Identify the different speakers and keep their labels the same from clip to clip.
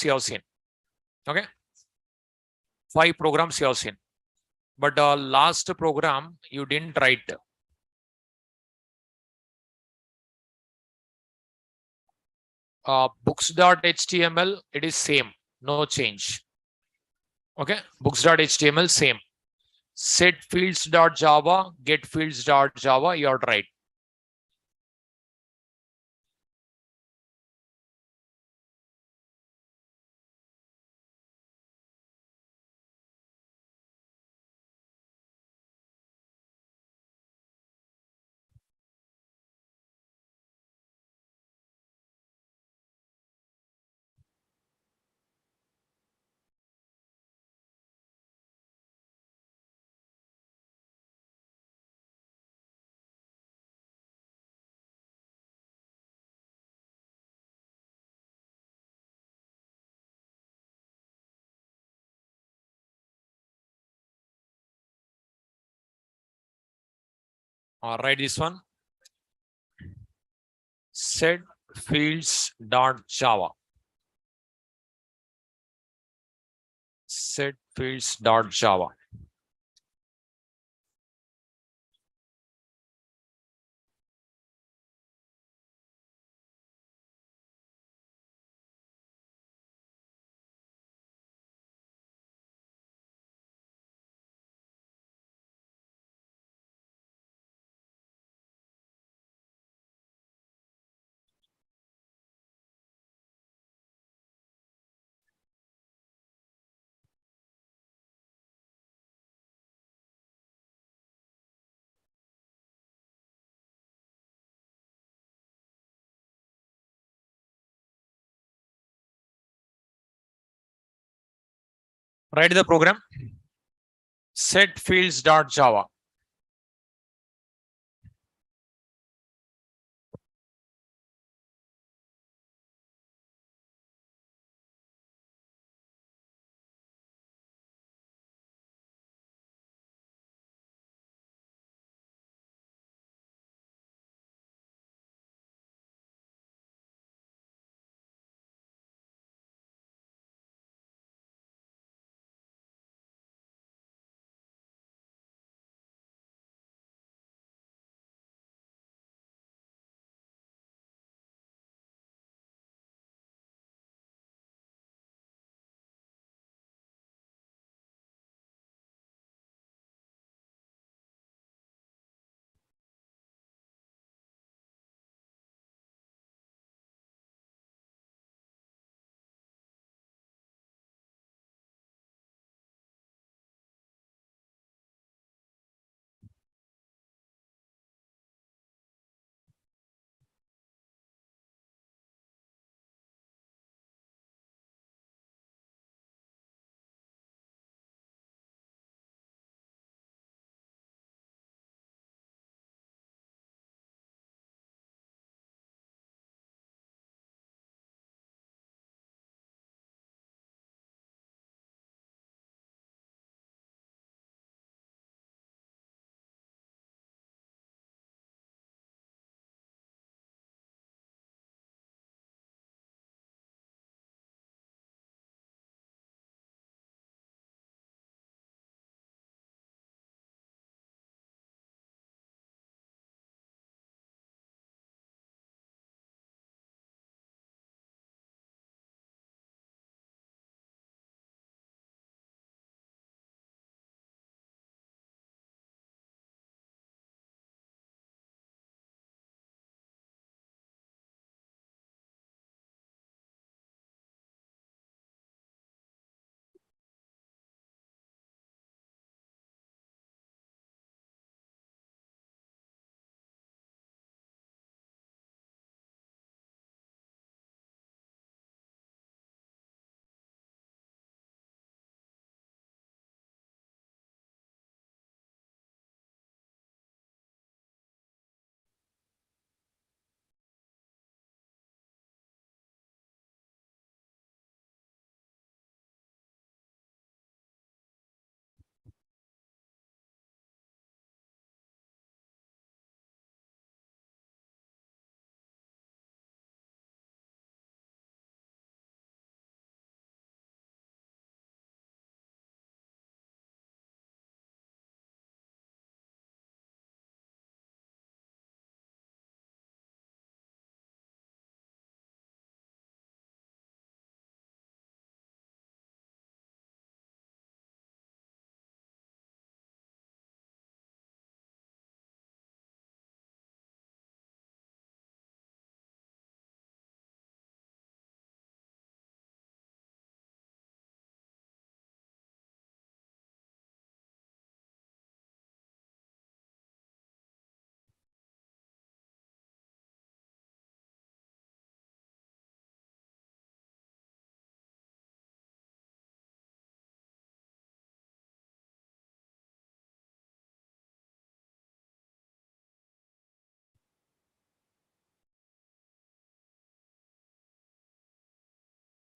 Speaker 1: you have seen. Okay. 5 programs you have seen. But last program you didn't write. Books.html, it is same, no change. Okay, books.html same. Set fields.java, get fields.java, you are right. Write this one. Set fields.java. Set fields.java. Write the program. Set fields.java.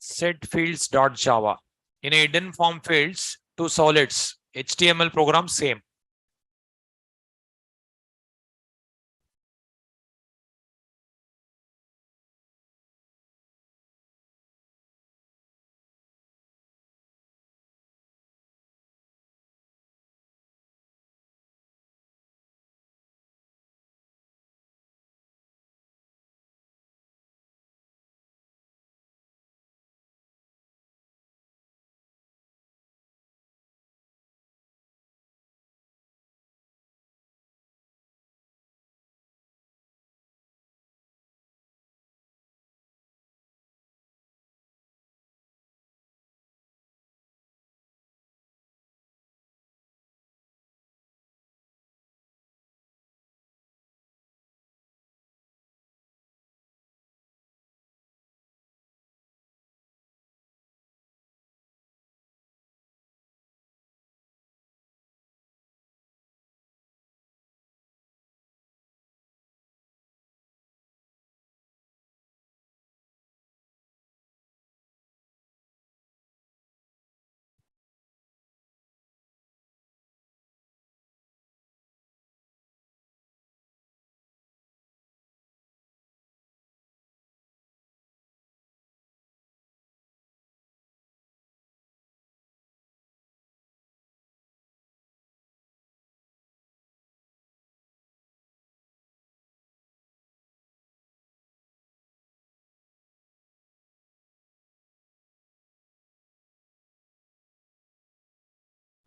Speaker 1: Set fields dot Java. In a hidden form fields to solids. HTML program same.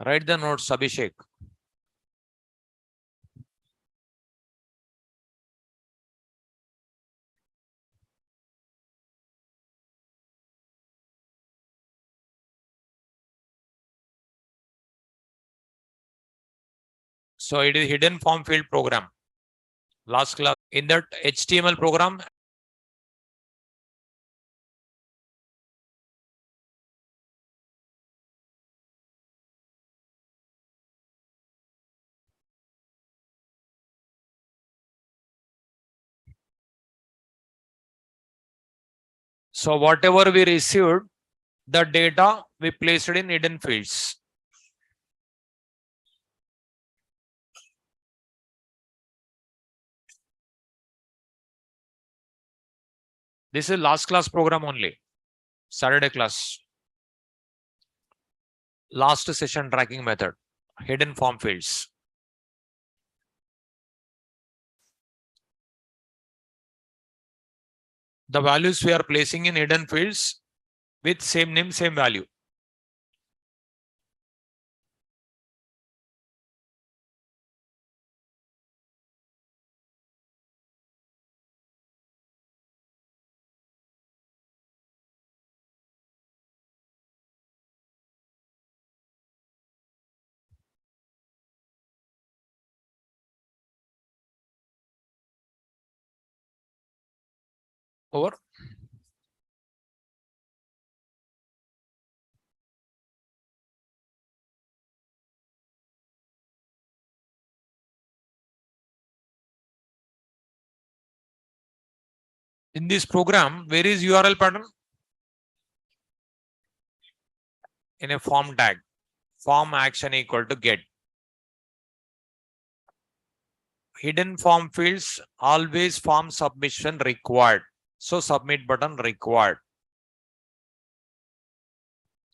Speaker 1: Write the notes, Abhishek. So it is hidden form field program. Last class in that HTML program. So whatever we received, the data we placed in hidden fields. This is last class program only. Saturday class. Last session tracking method. Hidden form fields. The values we are placing in hidden fields with same name, same value. Over. In this program, where is URL pattern? In a form tag. Form action equal to get. Hidden form fields always form submission required. So submit button required.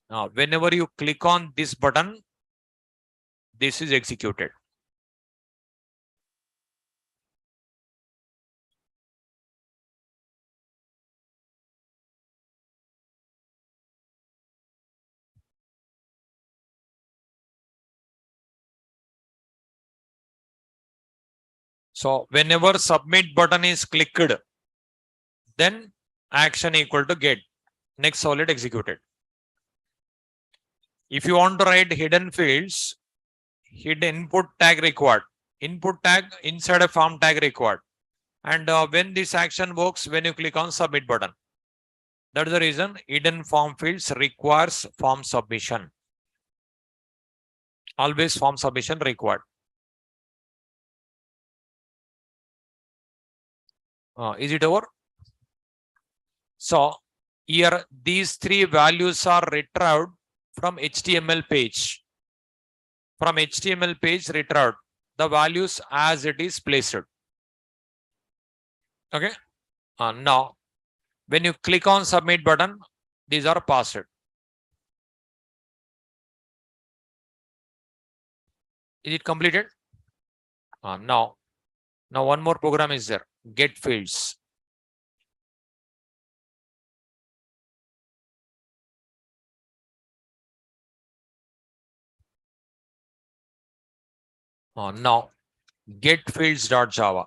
Speaker 1: Now, whenever you click on this button, this is executed. So whenever submit button is clicked, then action equal to get. Next solid executed. If you want to write hidden fields, hidden input tag required. Input tag inside a form tag required. And when this action works, when you click on submit button. That's the reason hidden form fields requires form submission. Always form submission required. Is it over? So Here, these three values are retrieved from HTML page. From HTML page retrieved the values as it is placed. Okay. Now, when you click on submit button, these are passed. Is it completed? Now one more program is there. Get fields. Now get fields.java.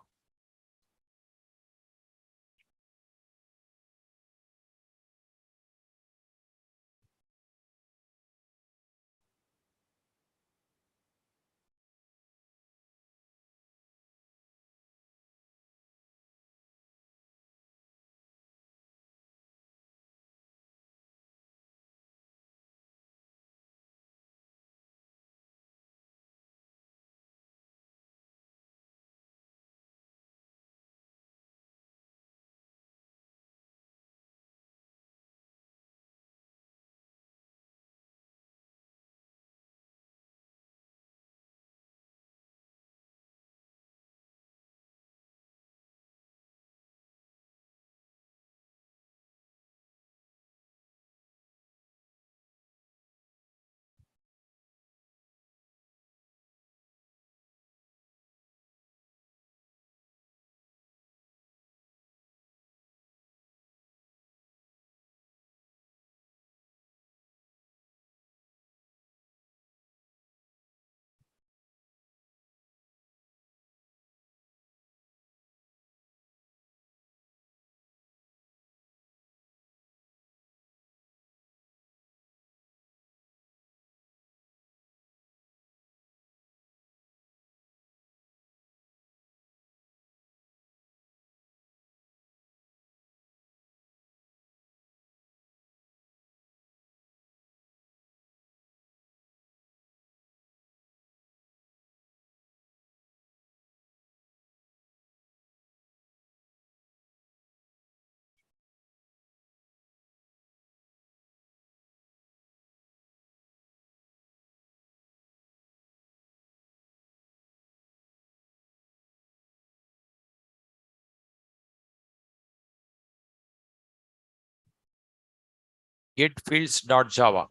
Speaker 1: Get fields.java.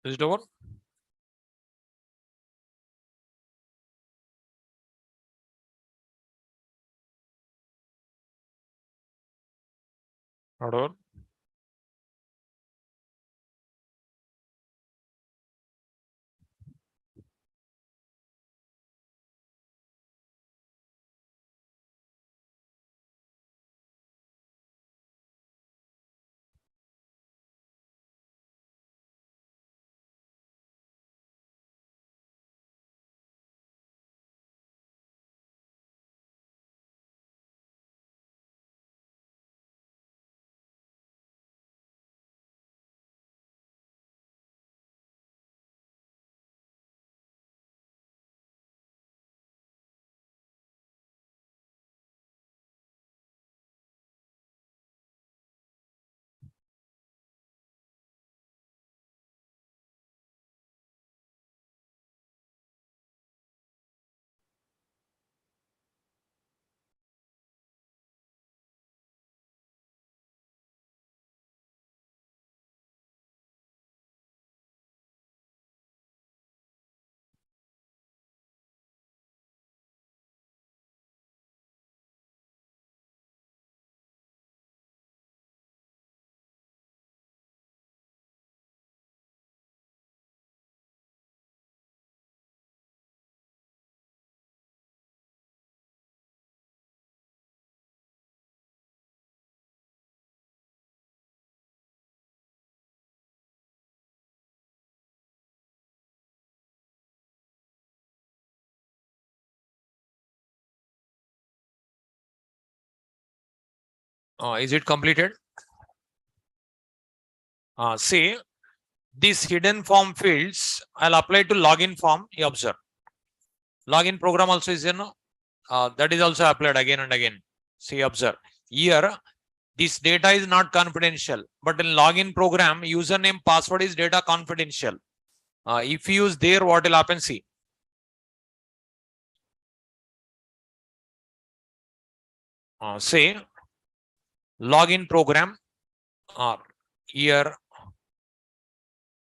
Speaker 1: Is it over? Not over. Is it completed? See, these hidden form fields, I'll apply to login form. You observe. Login program also is, that is also applied again and again. See, observe. Here, this data is not confidential, but in login program, username, password is data confidential. If you use there, what will happen? See. Say, login program, here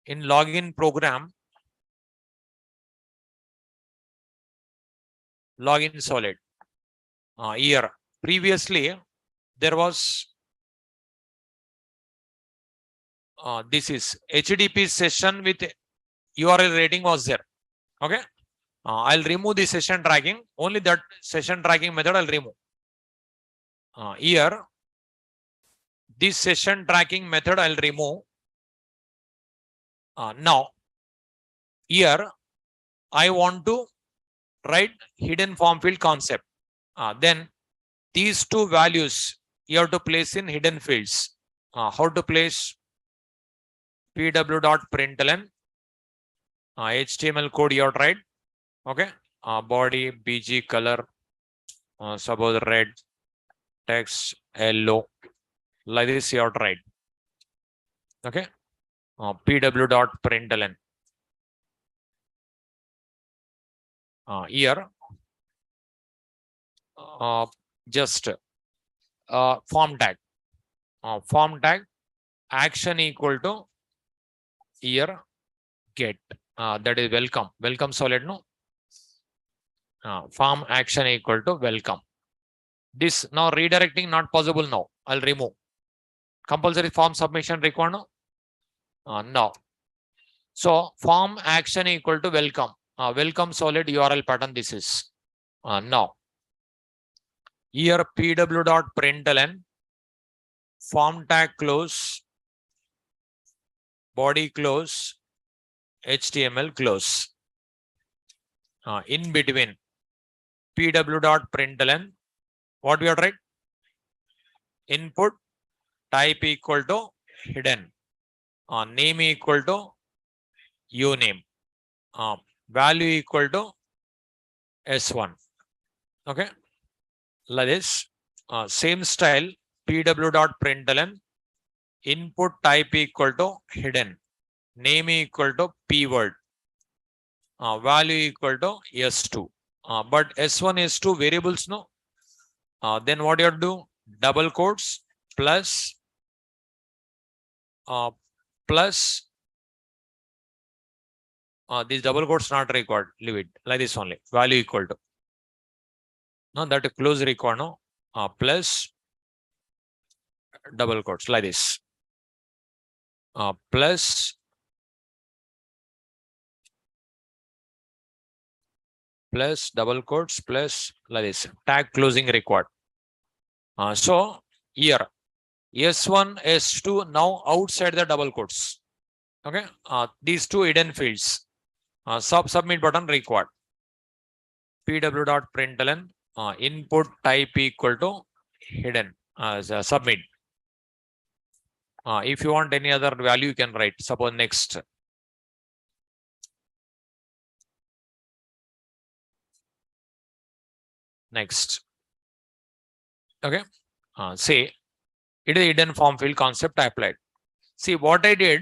Speaker 1: in login program, login solid. Here, previously, there was this is HTTP session with URL rating was there. Okay. I'll remove the session tracking. Only that session tracking method I'll remove. Here, this session tracking method I'll remove. Now, here, I want to write hidden form field concept. Then these two values you have to place in hidden fields. How to place? pw.println, HTML code you have to write. Okay. Body, BG color, suppose red, text yellow. Like this you have to write. Okay. pw.println. Here, just form tag. Form tag action equal to here get. That is welcome. Welcome solid, no? Form action equal to welcome. This now redirecting not possible now. I'll remove. Compulsory form submission required now. No. So form action equal to welcome. Welcome solid URL pattern this is. Now. Here pw.println form tag close, body close, HTML close. In between pw.println, what we are write? Input type equal to hidden. Name equal to uname. Value equal to S1. Okay. Like this. Same style pw.println input type equal to hidden. Name equal to p word. Value equal to S2. But S1, S2 variables, no. Then what you have to do? Double quotes plus These double quotes not required. Leave it like this only. Value equal to. No, that close required. No, plus double quotes like this. Plus double quotes plus like this. Tag closing required. So here S1, S2 now outside the double quotes. Okay. These two hidden fields. Submit button required. pw.println input type equal to hidden submit. If you want any other value, you can write. Suppose next. Next. Okay. Say it is a hidden form field concept I applied. See what I did.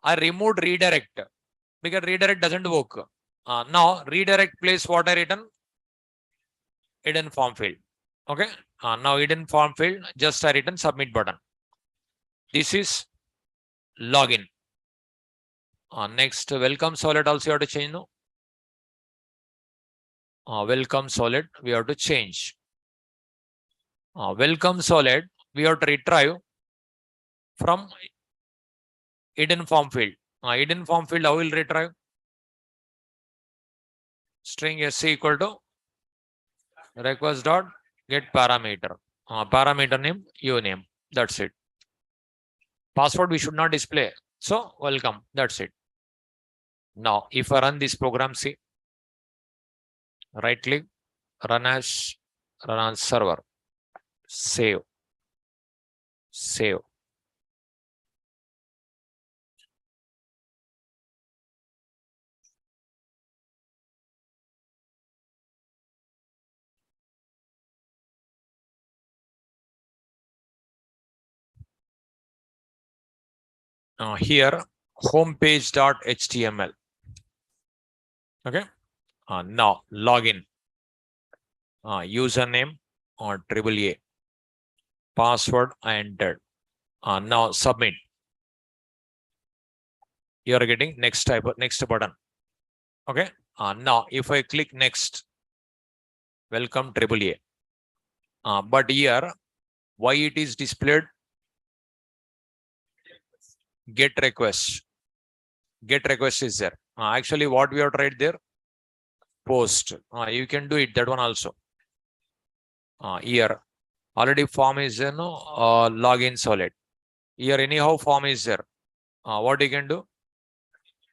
Speaker 1: I removed redirect because redirect doesn't work. Now redirect place what I written hidden form field. Okay. Now hidden form field just I written submit button. This is login. Next welcome solid also you have to change. No. Welcome solid we have to change. Welcome solid we have to retrieve from hidden form field. Hidden form field how will retrieve? String sc equal to request dot get parameter. Parameter name uname. That's it. Password we should not display. So welcome. That's it. Now if I run this program, see right click, run as server, save. Here homepage.html. Okay. Now login. Username or AAA. Password I entered. Now submit. You are getting next button. Okay. Now if I click next, welcome AAA. But here why it is displayed get request. Get request is there. Actually what we have tried there post. You can do it that one also. Here already form is there. No login solid. Here anyhow form is there. What you can do?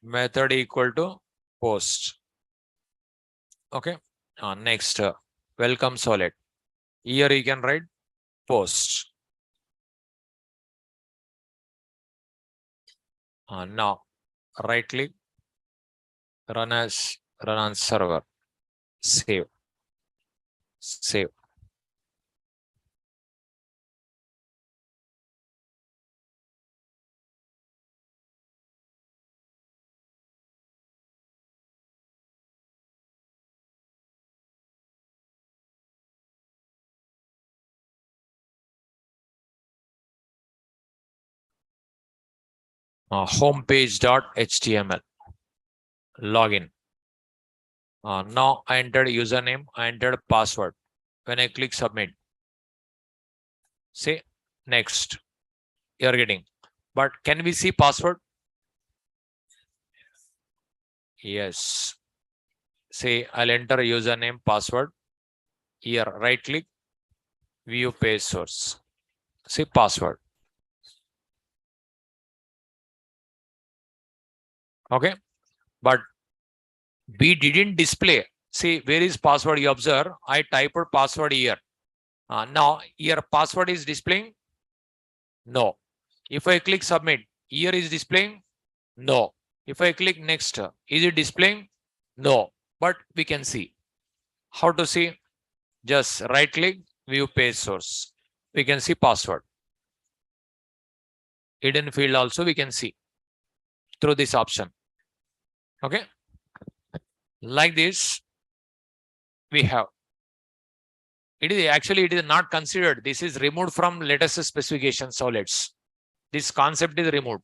Speaker 1: Method equal to post. Okay. Next welcome solid. Here you can write post. Now right click, run on server, save. Homepage.html. Login. Now I entered username, I entered password. When I click submit, say next, you're getting. But can we see password? Yes. Say I'll enter username, password. Here, right click, view page source. See password. Okay. But we didn't display. See, where is password? You observe, I typed password here. Now, here password is displaying? No. If I click submit, here is displaying? No. If I click next, is it displaying? No. But we can see. How to see? Just right click, view page source. We can see password. Hidden field also we can see through this option. Okay. Like this, we have. It is not considered. This is removed from latest specification solids. This concept is removed.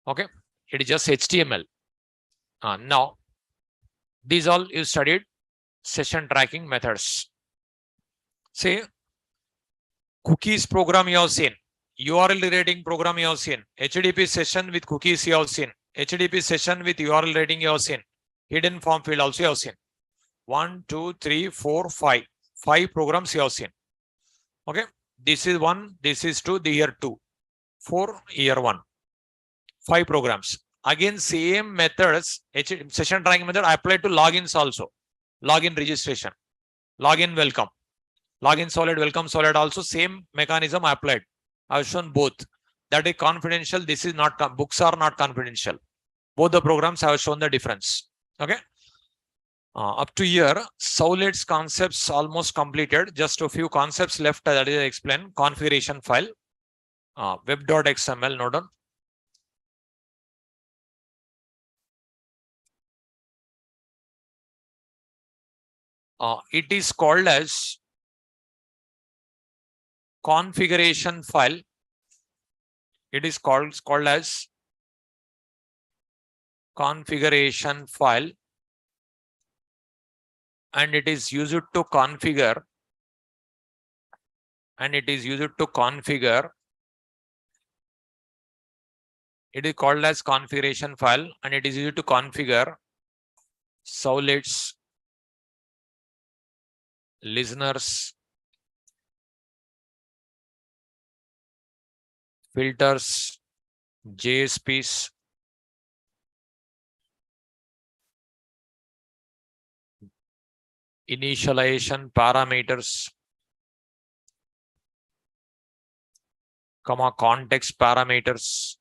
Speaker 1: Okay. It is just HTML. Now, these all you studied session tracking methods. Say, cookies program you have seen, URL rating program you have seen, HTTP session with cookies you have seen, HTTP session with URL rating you have seen, hidden form field also you have seen. 1, 2, 3, 4, 5. 5 programs you have seen. Okay. This is 1, this is 2, the year 2. 4, year 1. 5 programs. Again, same methods, session tracking method applied to logins also. Login registration, login welcome, login solid, welcome solid also same mechanism applied. I have shown both. That is confidential. This is not, books are not confidential. Both the programs have shown the difference. Okay. Up to here, Sowlet's concepts almost completed. Just a few concepts left that is explained. Configuration file, web.xml, note on. It is called as configuration file. It is called as configuration file, and it is used to configure, it is called as configuration file, and it is used to configure Sowlet's listeners, filters, JSPs, initialization parameters, context parameters.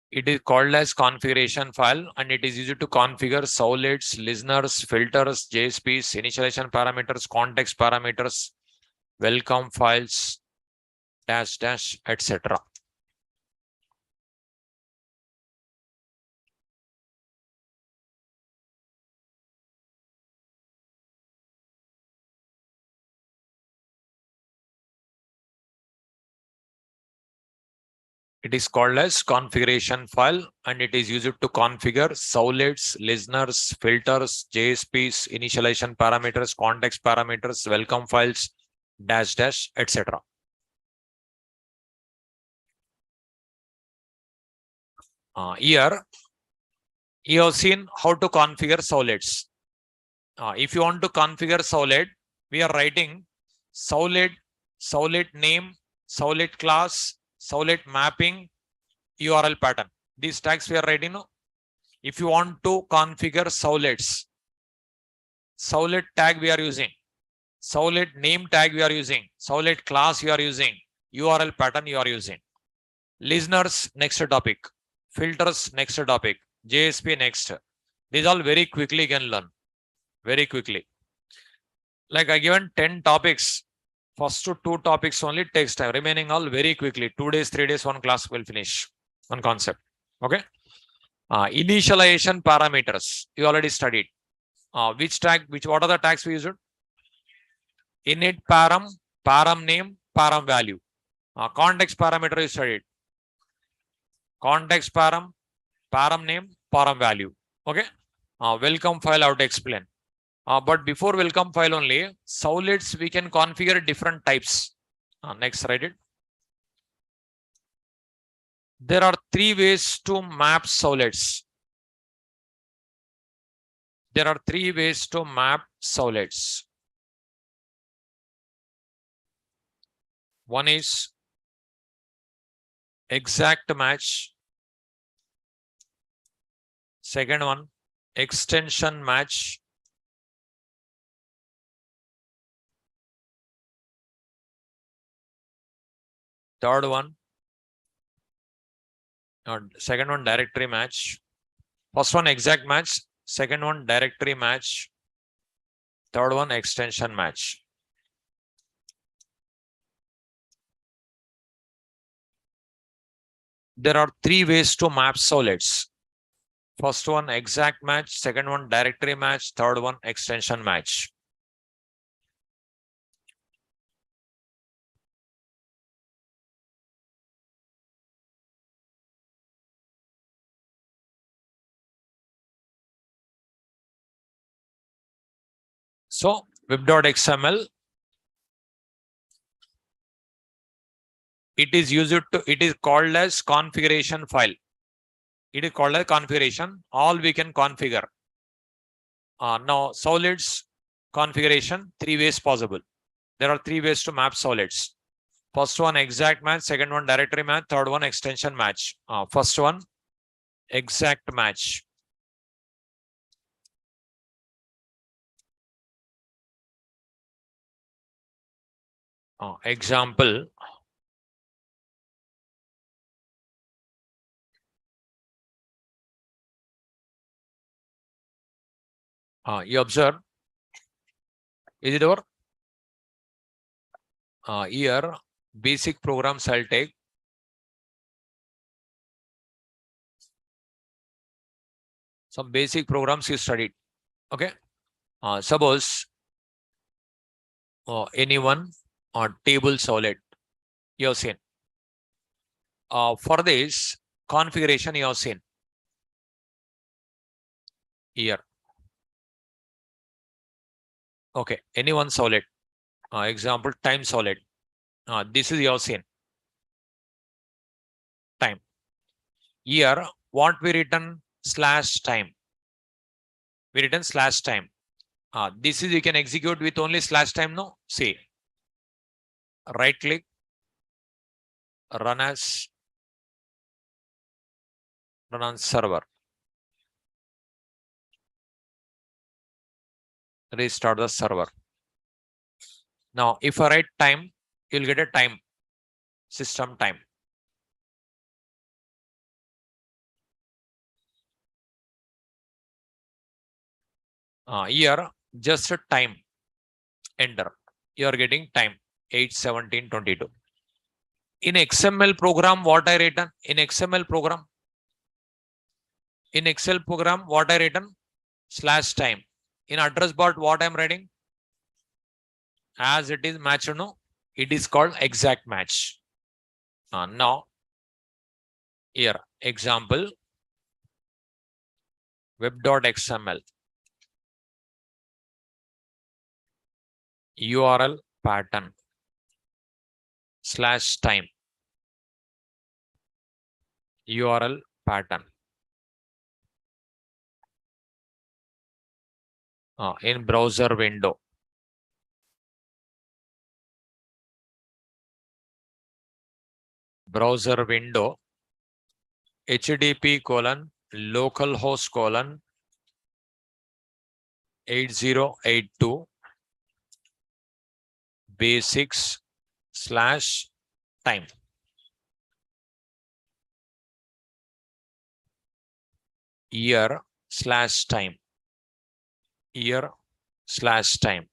Speaker 1: It is called as configuration file, and it is used to configure Sowlet's listeners, filters, JSPs, initialization parameters, context parameters, welcome files, dash, etc. It is called as configuration file, and it is used to configure Sowlet's listeners, filters, JSPs, initialization parameters, context parameters, welcome files, dash, etc. Here, you have seen how to configure Sowlet's. If you want to configure Sowlet, we are writing Sowlet name, Sowlet class, Sowlet mapping, URL pattern. These tags we are writing. If you want to configure Sowlet's, Sowlet tag we are using, Sowlet name tag we are using, Sowlet class you are using, URL pattern you are using. Listeners, next topic. Filters, next topic. JSP, next. These all very quickly you can learn. Very quickly. Like I given 10 topics. First to 2 topics only takes time. Remaining all very quickly. 2 days, 3 days, one class will finish. One concept. Okay. Initialization parameters. You already studied. Which tag, what are the tags we used? Init param, param name, param value. Context parameter you studied. Context param, param name, param value. Okay. Welcome file I have to explain. But before welcome file only, Sowlet's we can configure different types. Next, write it. There are 3 ways to map Sowlet's. There are 3 ways to map Sowlet's. One is exact match. Second one, extension match. Third one, second one, directory match. First one, exact match. Second one, directory match. Third one, extension match. There are 3 ways to map Sowlet's. First one, exact match. Second one, directory match. Third one, extension match. So web.xml, it is called as configuration file. It is called as configuration. All we can configure. Now solids configuration, 3 ways possible. There are 3 ways to map solids. First one exact match, second one directory match, third one extension match. First one exact match. Example. You observe. Is it over? Here, basic programs I'll take. Some basic programs you studied. Okay. Suppose anyone table solid you have seen. For this configuration you have seen here. Okay. Anyone solid. Example time solid. This is you have seen. Time. Here what we written /time. We written /time. This is you can execute with only /time. No, see. Right click, run on server. Restart the server. Now, if I write time, you'll get a time, system time. Here, just a time, enter. You are getting time, 8:17:22. In XML program, what I written? In XML program, in Excel program, what I written? /time. In address bar, what I'm writing? As it is matched, no? It is called exact match. Now, here, example, web.xml. URL pattern /time. URL pattern. In browser window. Browser window. http://localhost: 8082 basics/time. Year /time. Year /time.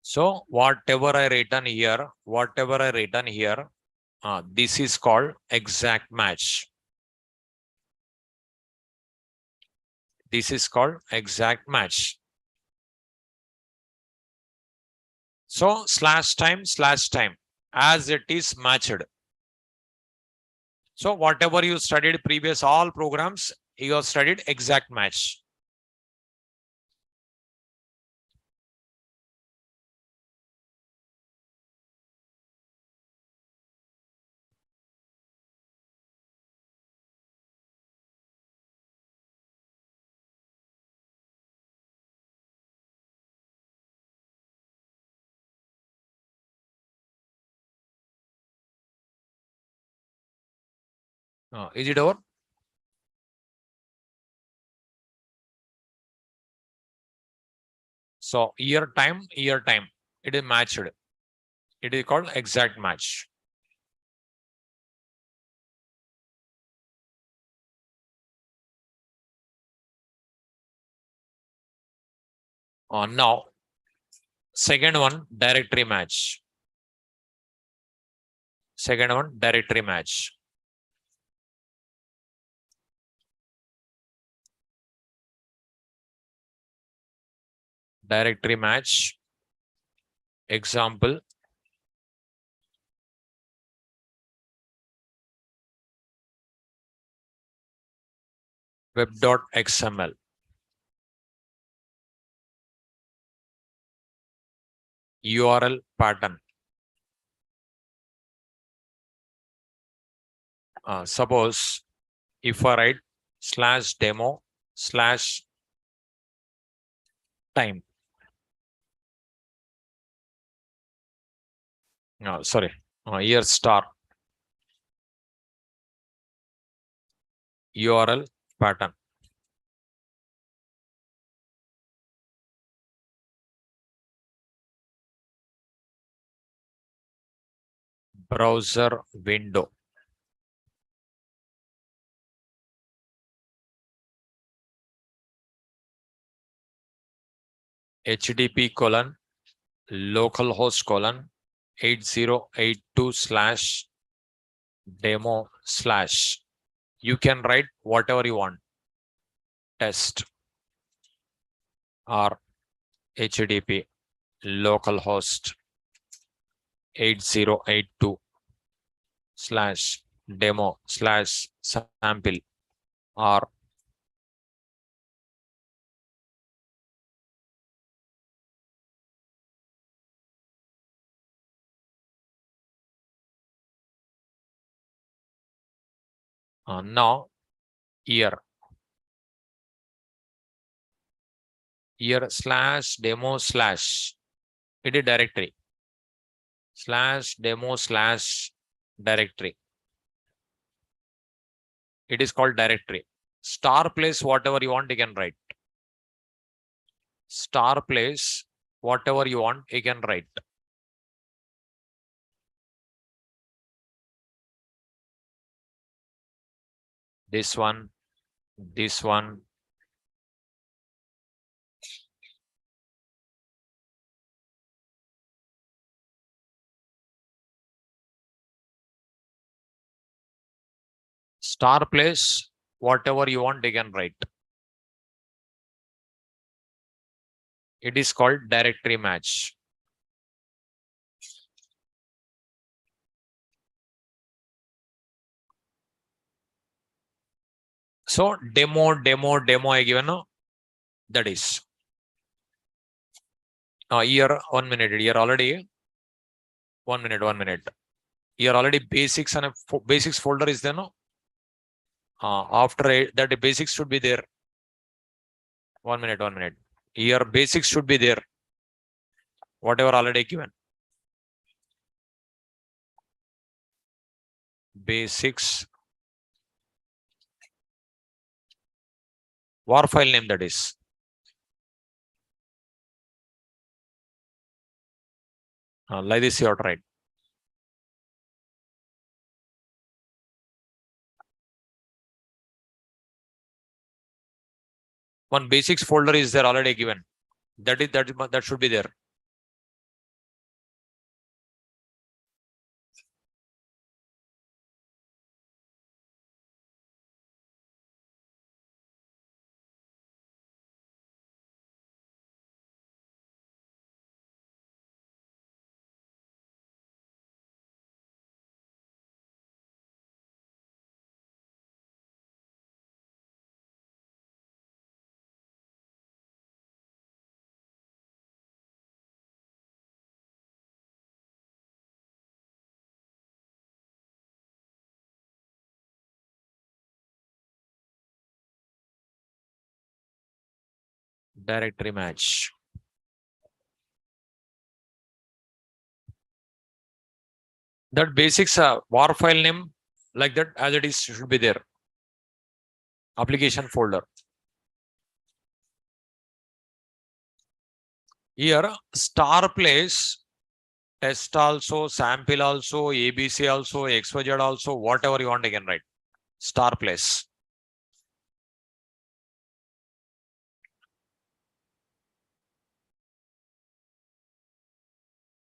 Speaker 1: So whatever I written here, this is called exact match. This is called exact match. So /time as it is matched. So whatever you studied previous all programs, you have studied exact match. Is it over? So year time, it is matched. It is called exact match. Now, second one, directory match. Second one, directory match. Directory match. Example, web.xml, URL pattern. Suppose if I write /demo/time. Sorry, here star URL pattern. Browser window. http://localhost:8082/demo/ you can write whatever you want. Test or http localhost 8082/demo/sample or now here /demo/ it is directory /demo/directory. It is called directory. Star place whatever you want, you can write. Star place whatever you want, you can write. This one. Star place whatever you want, you can write. It is called directory match. So demo I given, that is here 1 minute. Here already 1 minute. Here already basics and basics folder is there. No, after that basics should be there. 1 minute. Here basics should be there. Whatever already given. Basics. War file name, that is. Like this you have to write. One basics folder is there already given. That should be there. Directory match. That basics war file name like that as it is should be there. Application folder. Here star place test also, sample also, ABC also, XYZ also, whatever you want, you can write. Star place.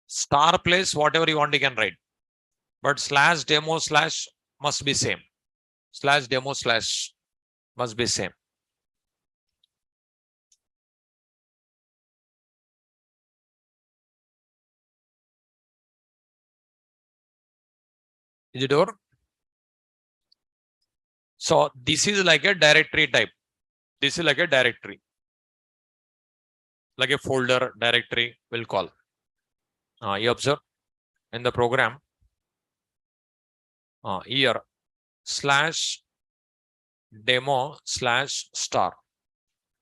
Speaker 1: Star place, whatever you want, you can write. But /demo/ must be same. /demo/ must be same. Is it over? So this is like a directory type. This is like a directory, like a folder directory will call. You observe in the program here slash demo slash star.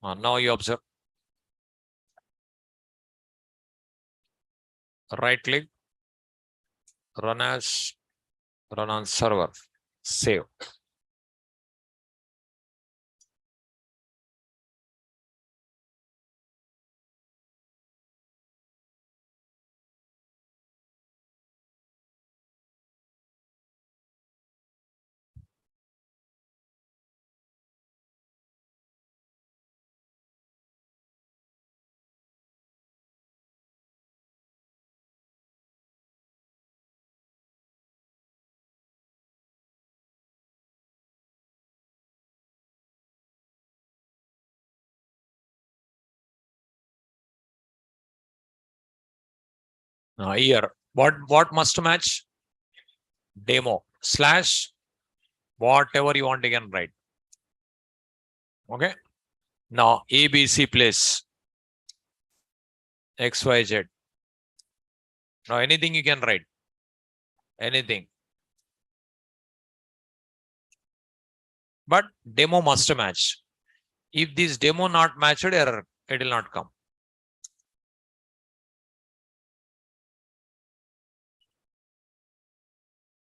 Speaker 1: Now you observe, right click, run as, run on server, save. Here, what must match? Demo slash whatever you want, you can write. Okay. Now ABC place XYZ. Now anything you can write. Anything. But demo must match. If this demo not matched, error, it will not come.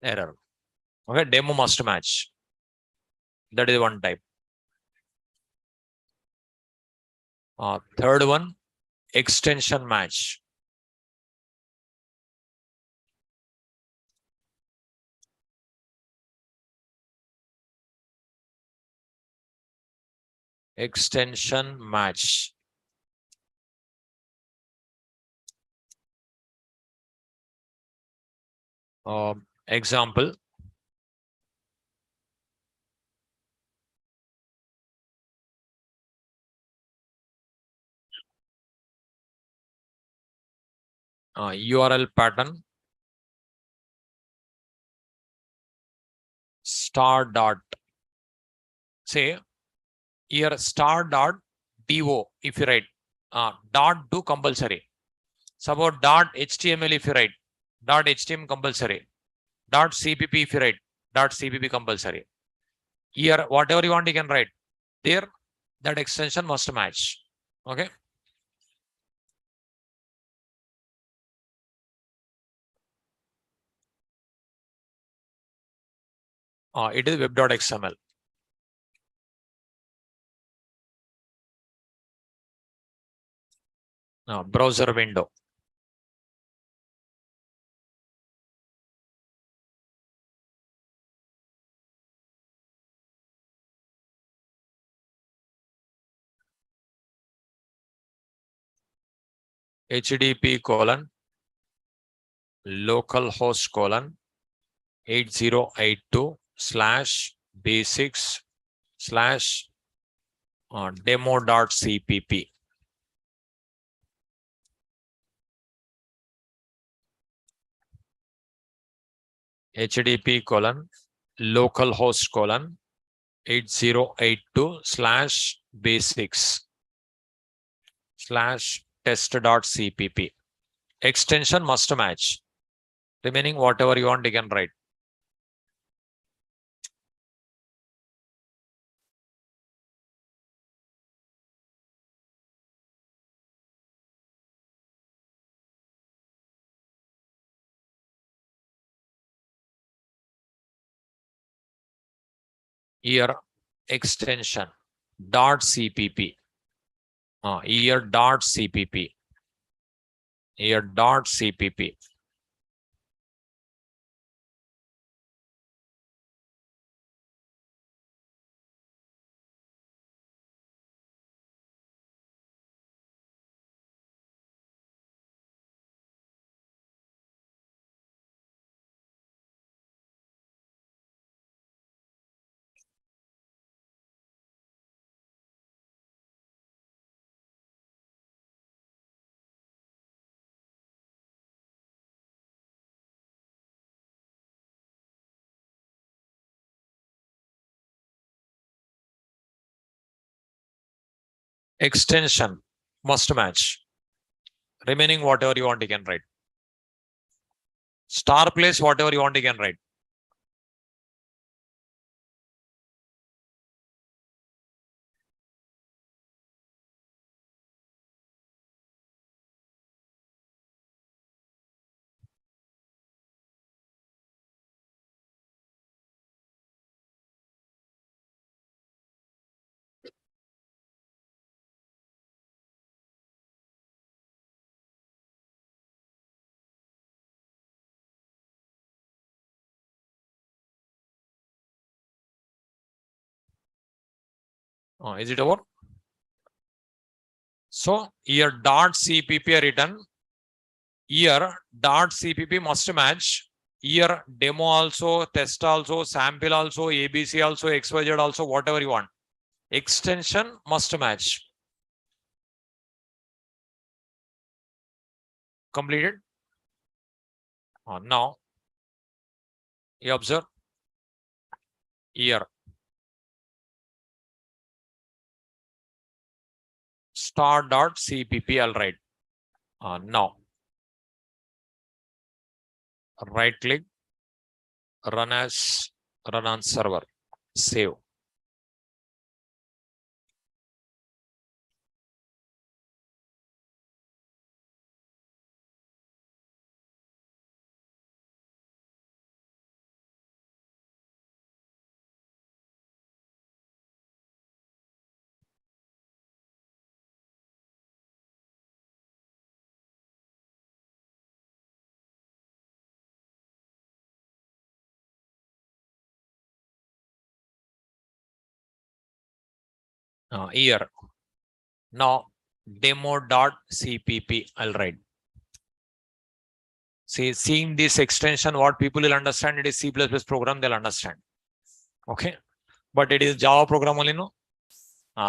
Speaker 1: Error. Okay, demo must match. That is one type. Third one, extension match. Extension match. Example. URL pattern. Star dot. Say here star dot do if you write. Dot do compulsory. Suppose dot HTML if you write. Dot HTML compulsory. Dot CPP if you write. Dot CPP compulsory. Here whatever you want you can write. There that extension must match. Okay. It is web.xml. Browser window. HTTP colon localhost colon 8082 slash basics slash demo.cpp. HTTP colon localhost colon 8082 slash basics slash test.cpp. Extension must match. Remaining whatever you want, you can write. Here extension dot cpp. Here dot cpp. Here dot cpp. Extension must match. Remaining whatever you want, you can write. Star place whatever you want, you can write. Is it over? So here dot CPP written. Here dot CPP must match. Here demo also, test also, sample also, ABC also, XYZ also, whatever you want. Extension must match. Completed. Now you observe here star dot CPP. I'll write. Now right click, run on server, save. Here now demo.cpp I'll write. See, seeing this extension, what people will understand, it is C++ program, they'll understand. Okay, but it is Java program only, no?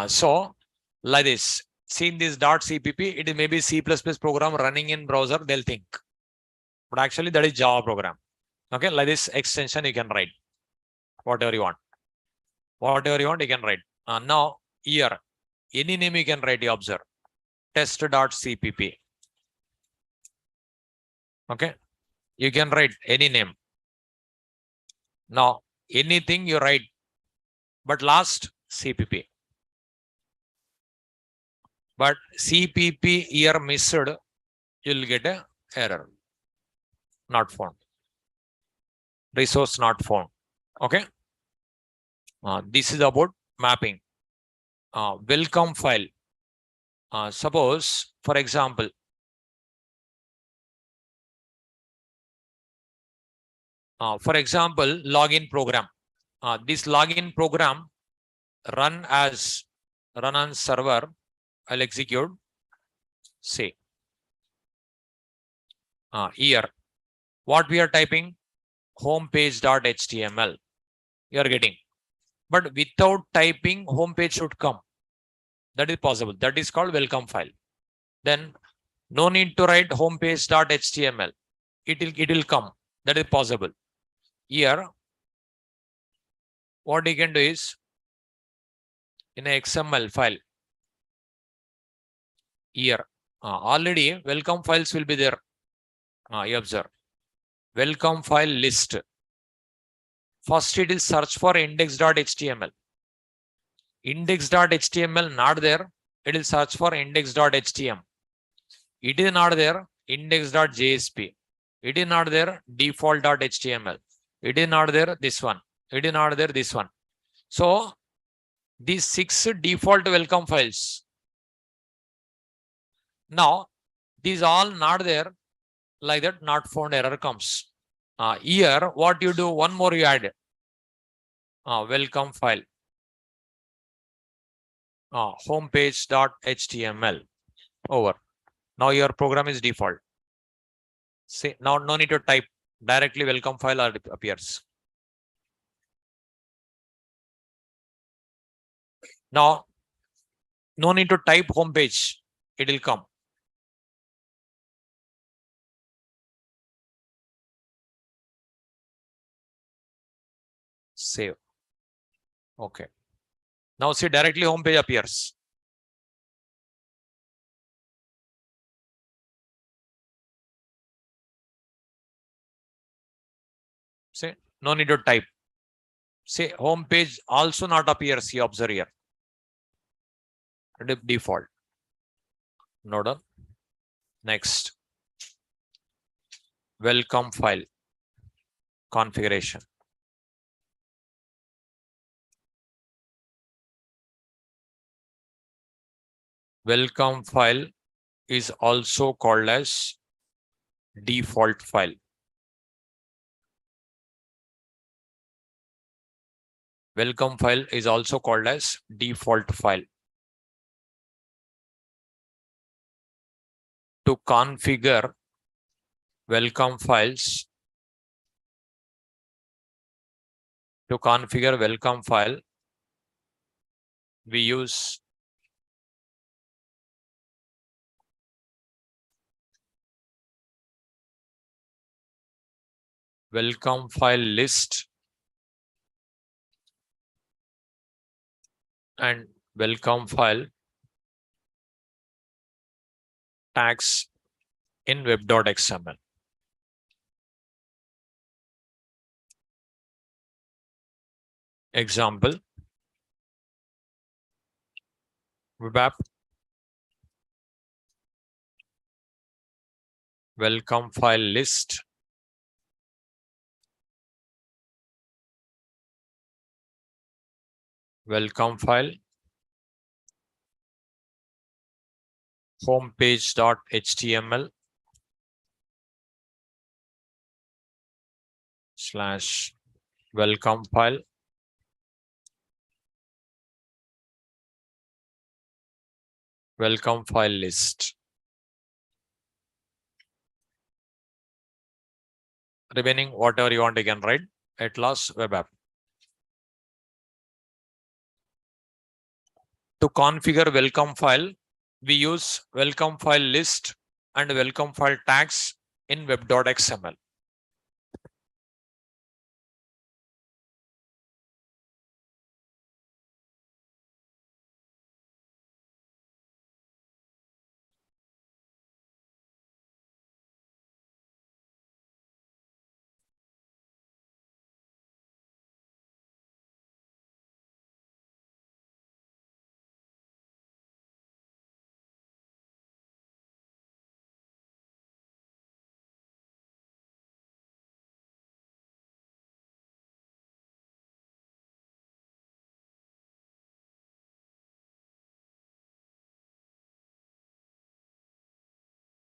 Speaker 1: So like this, seeing this .cpp, it is maybe C++ program running in browser, they'll think, but actually that is Java program. Okay, like this extension you can write whatever you want. Whatever you want, you can write. Now here, any name you can write, you observe. Test.cpp. Okay, you can write any name. Now anything you write, but last CPP. But CPP here missed, you'll get a error. Not found. Resource not found. Okay. This is about mapping. Welcome file. Suppose, for example, login program. This login program run on server. I'll execute. Say here what we are typing, homepage.html. You are getting, but without typing, homepage should come. That is possible. That is called welcome file. Then no need to write homepage.html. It will come. That is possible. Here, what you can do is in a XML file. Here, already welcome files will be there. You observe. Welcome file list. First, it will search for index.html. Index.html not there. It will search for index.htm. It is not there. Index.jsp. It is not there. Default.html. It is not there. This one. It is not there. This one. So these 6 default welcome files. Now these all not there. Like that, not found error comes. Here, what you do? One more you add. Welcome file. Homepage.html. Over. Now your program is default. See, now no need to type. Directly welcome file appears. Now, no need to type homepage. It will come. Save. Okay. Now see, directly homepage appears. No need to type. Say home page also not appears. You observe here. Default. No done. Next. Welcome file. Configuration. Welcome file is also called as default file. Welcome file is also called as default file. To configure welcome files, we use welcome file list and welcome file tags in web.xml. Example, web app, welcome file list, welcome file, homepage.html / welcome file, welcome file list. Remaining whatever you want, you can write. At last, web app. To configure welcome file, we use welcome file list and welcome file tags in web.xml.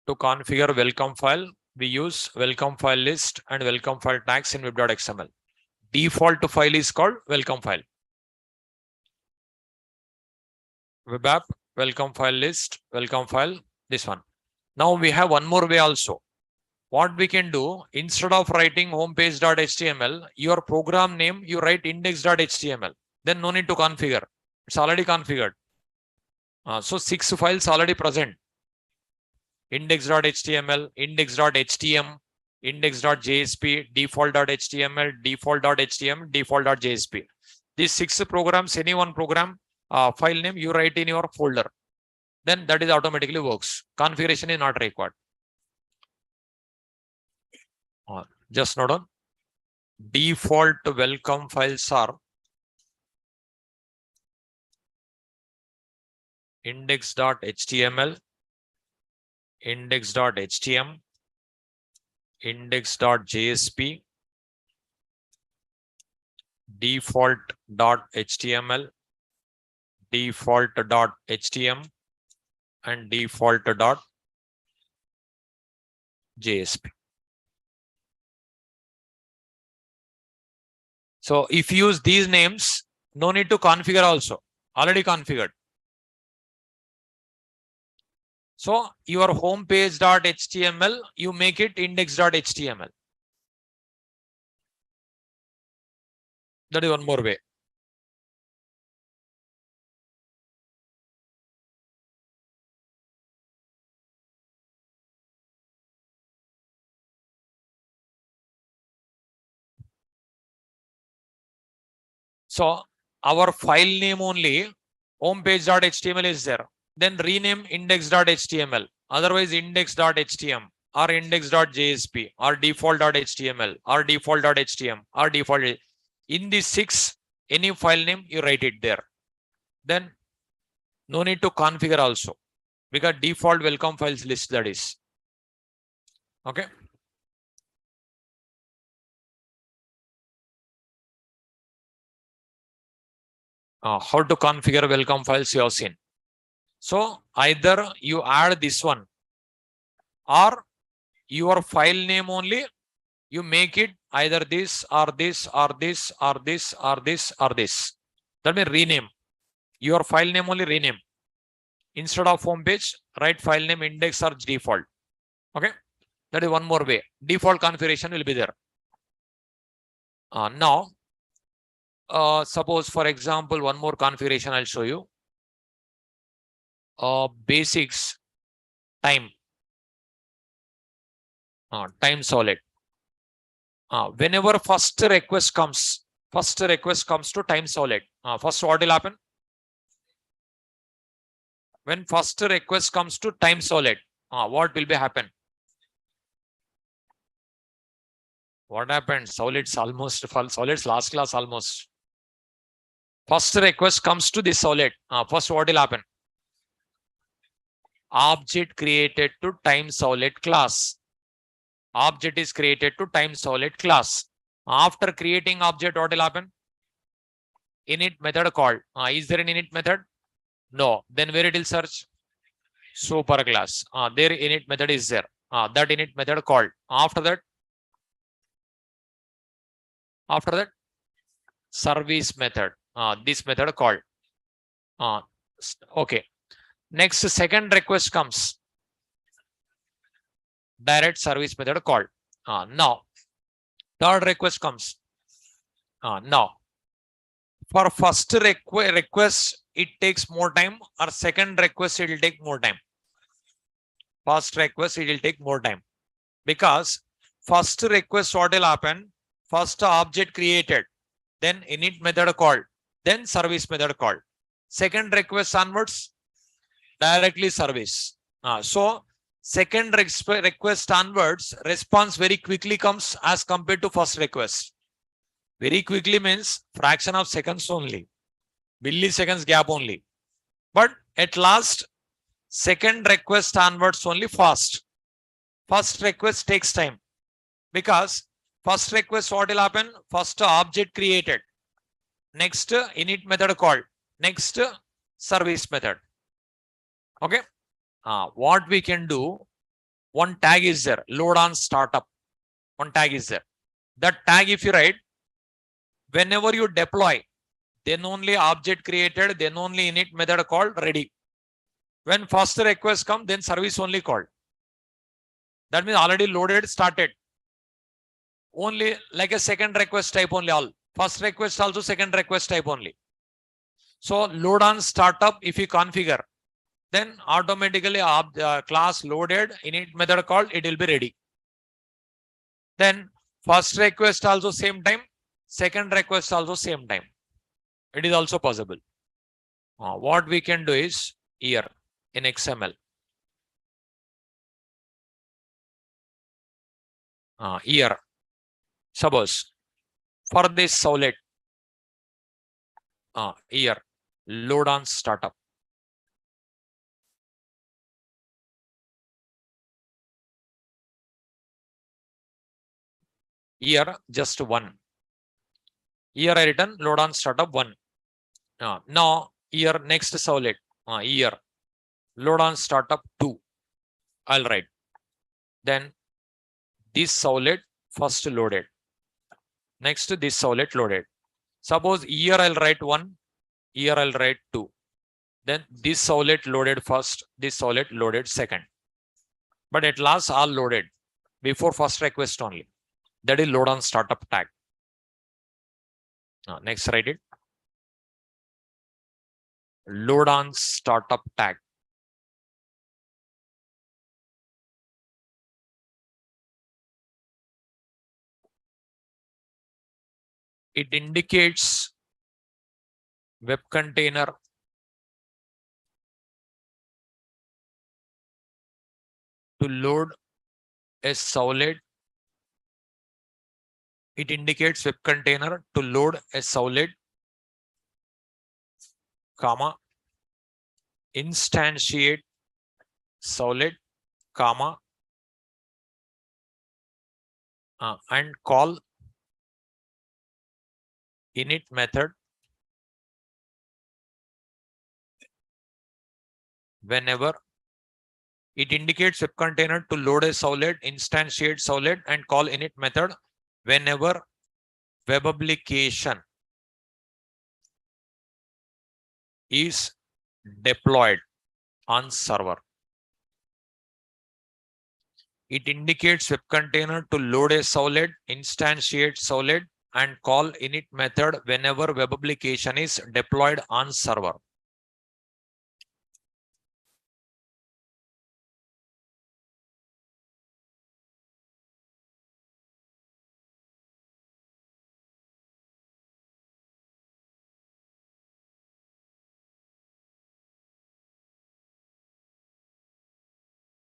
Speaker 1: To configure welcome file, we use welcome file list and welcome file tags in web.xml. Default file is called welcome file. Web app, welcome file list, welcome file, this one. Now we have one more way also. What we can do, instead of writing homepage.html, your program name, you write index.html. Then no need to configure. It's already configured. So 6 files already present. Index.html, index.htm, index.jsp, default.html, default.htm, default.jsp. These 6 programs, any one program, file name you write in your folder. Then that is automatically works. Configuration is not required. Just note on. Default welcome files are index.html, index.htm, index.jsp, default.html, default.htm, and default.jsp. So if you use these names, no need to configure also. Already configured. So your homepage.html, you make it index.html. That is one more way. So our file name only homepage.html is there. Then rename index.html. Otherwise index.htm. or index.jsp or default.html or default.htm or default. In the 6, any file name, you write it there. Then no need to configure also, because default welcome files list that is. Okay. How to configure welcome files you have seen. So either you add this one or your file name only, you make it either this or this or this or this or this or this. That means rename. Your file name only rename. Instead of home page, write file name index or default. Okay. That is one more way. Default configuration will be there. Now, suppose for example, one more configuration I'll show you. Basics time. Time solid. Whenever first request comes to time solid. First, what will happen? When first request comes to time solid, what will be happen? What happened? Solids almost solids last class almost. First request comes to this solid. First, what will happen? Object created to time solid class. Object is created to time solid class. After creating object, what will happen? Init method called. Is there an init method? No. Then where it will search? Super class. There init method is there. That init method called. After that, service method. This method called. Okay. Next, second request comes. Direct service method called. Now, third request comes. Now, for first request, it takes more time, or second request, it will take more time. First request, it will take more time. Because first request, what will happen? First object created, then init method called, then service method called. Second request onwards, directly service. So second request onwards, response very quickly comes as compared to first request. Very quickly means fraction of seconds only, milliseconds gap only. But at last, second request onwards only fast. First request takes time, because first request, what will happen? First object created, next init method called, next service method. Okay. What we can do, one tag is there, load on startup. One tag is there. That tag, if you write, whenever you deploy, then only object created, then only init method called, ready. When first request come, then service only called. That means already loaded, started. Only like a second request type only all. First request also second request type only. So load on startup, if you configure, then automatically class loaded, init method called, it will be ready. Then first request also same time, second request also same time. It is also possible. What we can do is here in XML. Here, suppose for this solid, here load on startup. Here just one. Here I written load on startup one. Now here next solid. Here load on startup 2. I'll write. Then this solid first loaded. Next this solid loaded. Suppose here I'll write 1. Here I'll write 2. Then this solid loaded first. This solid loaded second. But at last all loaded before first request only. That is load on startup tag. Next write it. Load on startup tag. It indicates web container to load a solid. It indicates web container to load a solid, comma, instantiate solid, comma, and call init method whenever. It indicates web container to load a solid, instantiate solid, and call init method whenever web application is deployed on server. It indicates web container to load a solid, instantiate solid, and call init method whenever web application is deployed on server.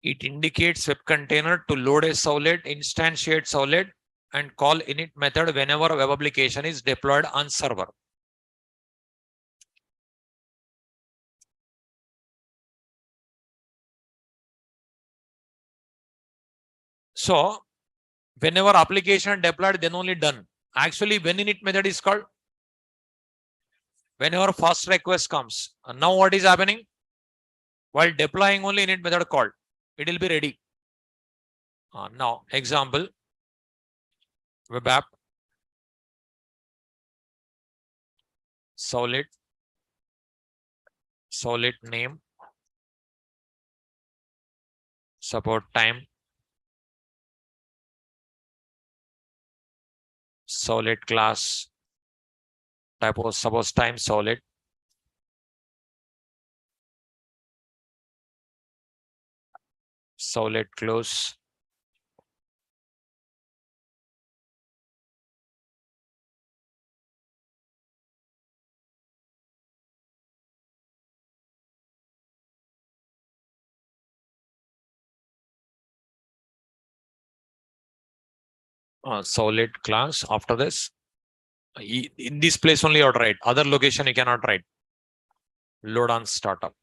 Speaker 1: It indicates web container to load a solid, instantiate solid, and call init method whenever web application is deployed on server. So whenever application deployed, then only done. Actually, when init method is called, whenever first request comes. And now what is happening? While deploying only init method called, it will be ready. Now example, web app solid name, support time, solid class, type of suppose time solid, close, solid class. After this, in this place only you write. Other location you cannot write. Load on startup.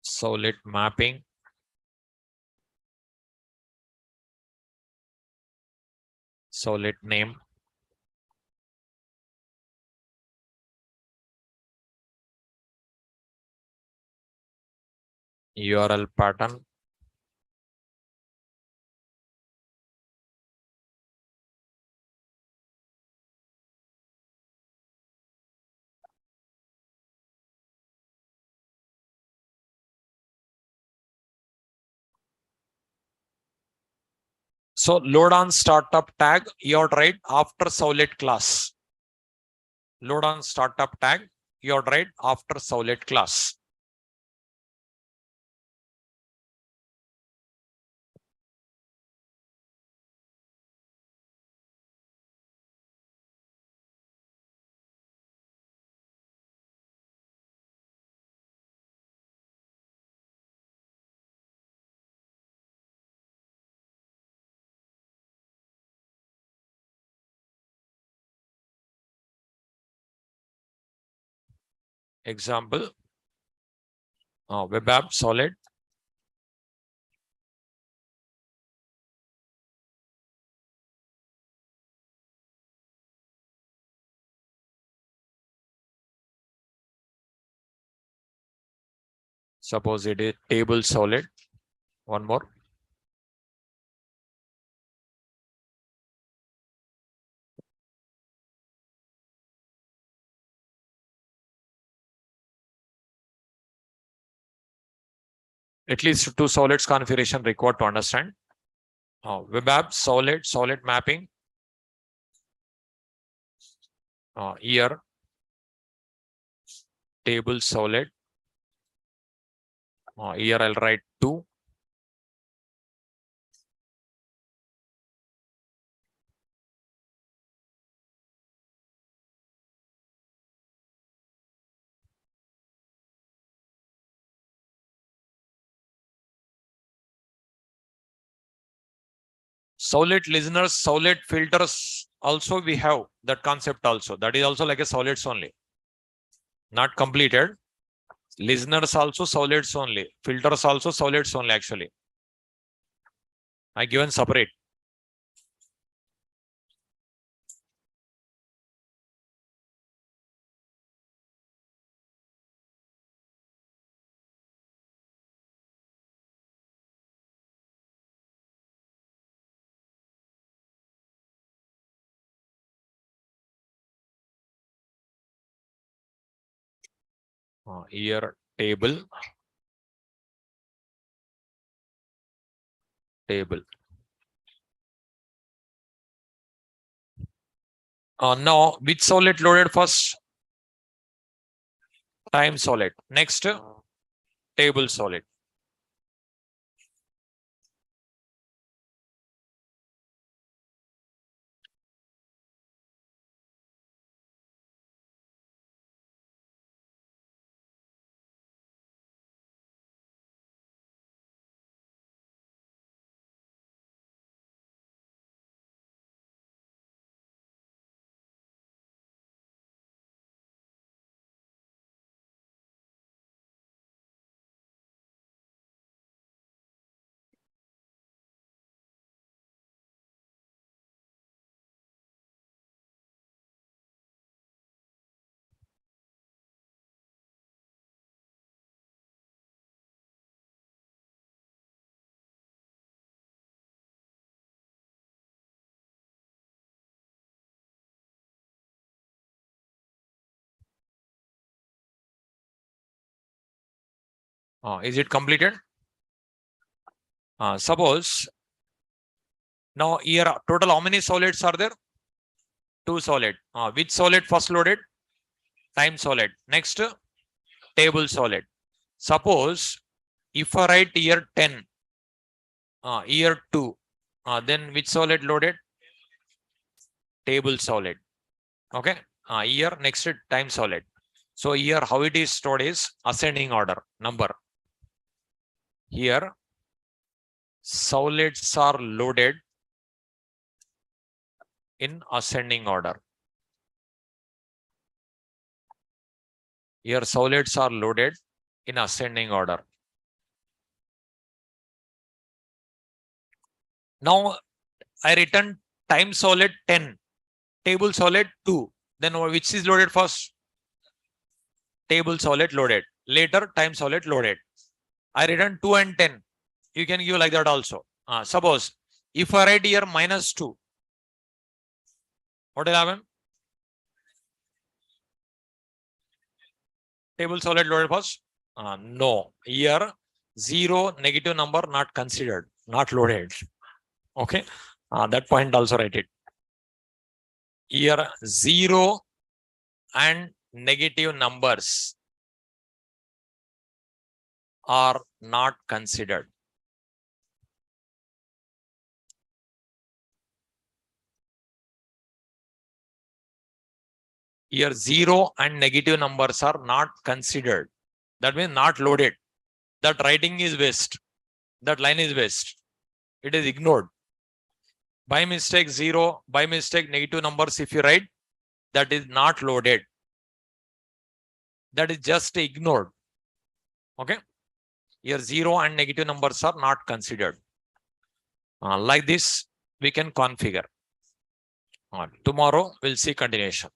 Speaker 1: Solid mapping, solid name, URL pattern, so load on startup tag you write after solid class. Load on startup tag you write after solid class. Example, web app solid, suppose it is table solid. One more, at least two solids configuration required to understand. Web app solid mapping, here table solid, here I'll write 2, Solid listeners, solid filters. Also, we have that concept also. That is also like a solids only. Not completed. Listeners also solids only. Filters also solids only actually. I given separate. Here table. Table. Now which solid loaded first? Time solid. Next, table solid. Is it completed? Suppose now here total how many solids are there? Two solid. Which solid first loaded? Time solid. Next, table solid. Suppose if I write year 10, year 2, then which solid loaded? Table solid. Okay. Year next time solid. So here how it is stored is ascending order number. Here solids are loaded in ascending order. Here solids are loaded in ascending order. Now I written time solid 10, table solid 2. Then which is loaded first? Table solid loaded. Later time solid loaded. I written 2 and 10. You can give like that also. Suppose if I write here -2, what will happen? Table solid loaded first? No. Here 0 negative number not considered, not loaded. Okay. That point also write it. Here 0 and negative numbers are not considered. Here 0 and negative numbers are not considered. That means not loaded. That writing is waste. That line is waste. It is ignored. By mistake 0, by mistake negative numbers if you write, that is not loaded. That is just ignored. Okay. Here 0 and negative numbers are not considered. Like this, we can configure. Tomorrow, we'll see continuation.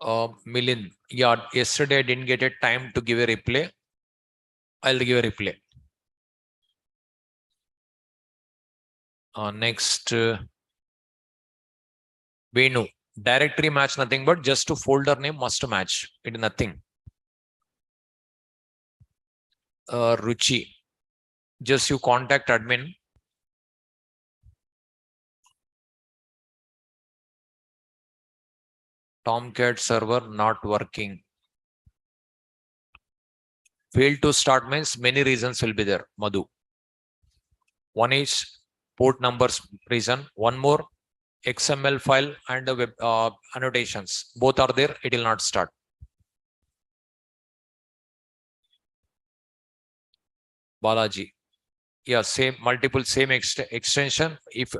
Speaker 1: Milind, yeah, yesterday I didn't get a time to give a replay. I'll give a replay. Next, Venu, directory match nothing but just to folder name must match. It nothing. Ruchi, just you contact admin. Tomcat server not working. Fail to start means many reasons will be there, Madhu. One is port numbers reason. One more XML file and the web annotations. Both are there. It will not start. Balaji. Yeah, same multiple same extension. If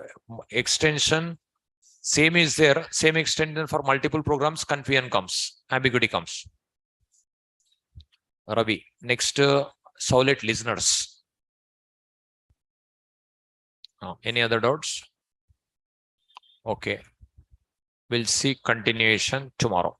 Speaker 1: extension same is there, same extension for multiple programs, confusion comes, ambiguity comes. Ravi. Next, Solid listeners. Any other doubts? Okay. We'll see continuation tomorrow.